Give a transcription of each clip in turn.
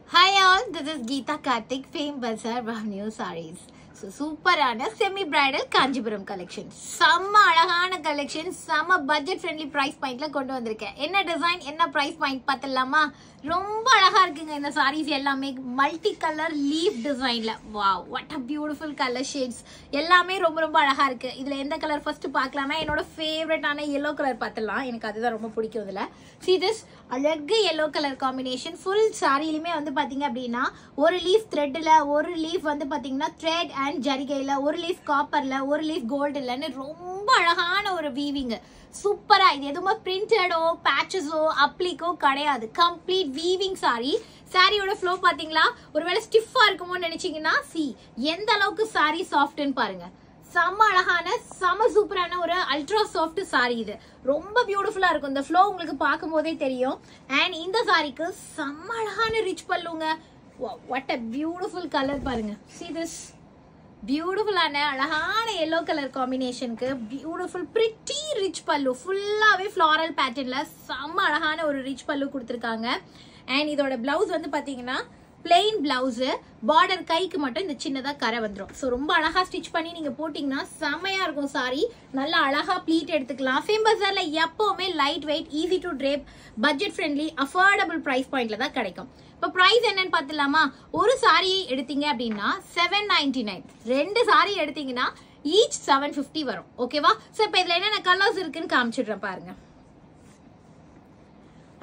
Hi all, this is Geeta Karthik, Fame Bazaar of New Sarees. So super semi-bridal Kanjipuram collection. Sama alagana collection, sama budget friendly price point la kondu vandirukken. Enna design, enna price point pathallama. Romba alaga irukanga indha sarees ellame multi color leaf design la. Wow, what a beautiful color shades. Ellame romba alaga irukku. Idhula endha color first paakalama enoda favorite ana yellow color pathalam. Enakku adha romba pidikkum idhula. See this alaga yellow color combination full saree ilume vandu pathinga appadina ஒரு leaf thread la ஒரு leaf vandu pathina thread and ஜரிகையில ஒரு leaf காப்பர்ல ஒரு leaf கோல்டுலன்னு ரொம்ப அழகான ஒரு weaving சூப்பரா இது எதுவுமே பிரிண்டடோ பேச்சஸோ அப்ளிக்கோ கிடையாது கம்ப்ளீட் வீவிங் சாரியோட ஃப்ளோ பாத்தீங்களா ஒருவேளை ஸ்டிஃபா இருக்குமோன்னு நினைச்சீங்கன்னா எந்த அளவுக்கு சாரி சாஃப்ட்னு பாருங்க செம்ம அழகான செம சூப்பரான ஒரு அல்ட்ரா சாஃப்ட் சாரி இது ரொம்ப பியூட்டிஃபுல்லா இருக்கும் இந்த ஃப்ளோ உங்களுக்கு பார்க்கும் போதே தெரியும் அண்ட் இந்த சாரிக்கு செம்ம அழகான rich பல்லுங்க what a beautiful color பாருங்க see this beautiful அழகான yellow color combination க்கு beautiful pretty rich pallu full-ஆவே floral patternல செம்ம அழகான ஒரு rich pallu கொடுத்திருக்காங்க and இதோட blouse வந்து பாத்தீங்கன்னா plain blouse border கைக்கு மட்டும் இந்த சின்னதா கரை வந்துரும் சோ ரொம்ப அழகா ஸ்டிட்ச் பண்ணி நீங்க போடிங்கனா செமையா இருக்கும் சாரி நல்ல அழகா ப்ளீட் எடுத்துக்கலாம் ஃபேம் பஜார்ல எப்பவுமே light weight easy to drape budget friendly affordable price பாயிண்ட்ல தான் கிடைக்கும் இப்போ பிரைஸ் என்னன்னு பார்த்தலாமா ஒரு சாரி எடுத்தீங்க அப்படினா 799 ரெண்டு சாரி எடுத்தீங்கன்னா ஈச் 750 வரும் ஓகேவா சோ இப்போ இதுல என்னென்ன கலர்ஸ் இருக்குன்னு காமிச்சிடுறேன் பாருங்க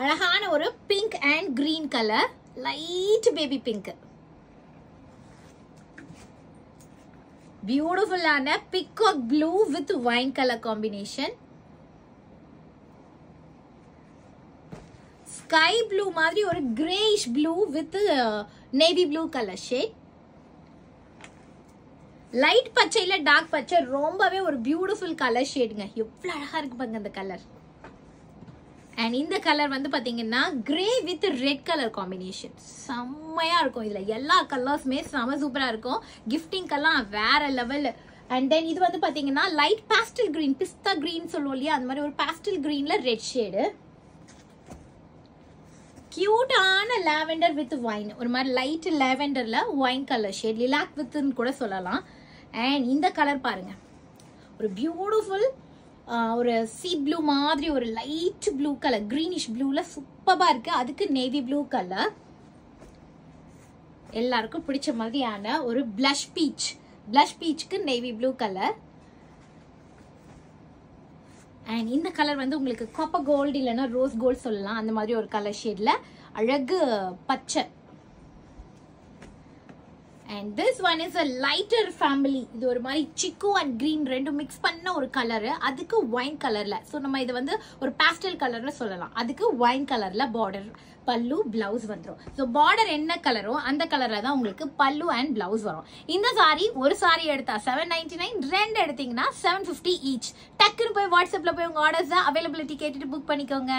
அழகான ஒரு pink and green colour light baby pink beautiful ana peacock blue with wine color combination sky blue மாதிரி ஒரு grayish blue with navy blue color shade light பச்சையில dark பச்சை ரொம்பவே ஒரு beautiful color shadeங்க எவ்வளவு அழகா இருக்கு பாருங்க அந்த கலர் and இந்த கலர் வந்து பாத்தீங்கன்னா grey with red color combination செம்மையா இருக்கும் இதுல எல்லா கலர்ஸ்மே செம சூப்பரா இருக்கும் கிஃப்டிங்க்கெல்லாம் வேற லெவல் and then இது வந்து பாத்தீங்கன்னா லைட் pastel green பிஸ்தா green சொல்லுவோம் இல்லையா அந்த மாதிரி ஒரு pastel greenல ரெட் ஷேடு கியூட்டான லாவெண்டர் வித் வைன் ஒரு மாதிரி லைட் லாவெண்டர்ல வைன் கலர் ஷேட் லிலாக் வித்னு கூட சொல்லலாம் and இந்த கலர் பாருங்க ஒரு பியூட்டிஃபுல் ஒரு சீ ப்ளூ மாதிரி ஒரு லைட் ப்ளூ கலர் கிரீனிஷ் ப்ளூல சூப்பரா இருக்கு அதுக்கு நேவி ப்ளூ கலர் எல்லாருக்கும் பிடிச்ச மாதிரியான ஒரு blush பீச்சுக்கு நேவி ப்ளூ கலர் and இந்த கலர் வந்து உங்களுக்கு காப்பர் கோல்ட் இல்லனா ரோஸ் கோல்ட் சொல்லலாம் அந்த மாதிரி ஒரு கலர் ஷேட்ல அழகு பச்சை and this one is a lighter family இது ஒரு மாதிரி chiku and green ரெண்டும் mix பண்ண ஒரு கலர் அதுக்கு wine கலர்ல சோ நம்ம இது வந்து ஒரு pastel கலர்னு சொல்லலாம் அதுக்கு wine கலர்ல border பல்லு blouse வந்துரும் சோ border என்ன கலரோ அந்த கலர்ல தான் உங்களுக்கு பல்லு and blouse வரும் இந்த சாரி ஒரு சாரி எடுத்தா 799 ரெண்டு எடுத்தீங்கன்னா 750 each டக்குன்னு போய் வாட்ஸ்அப்ல போய் உங்க ஆர்டர்ஸ் அவைலபிலிட்டி கேட்டுட்டு புக் பண்ணிக்கோங்க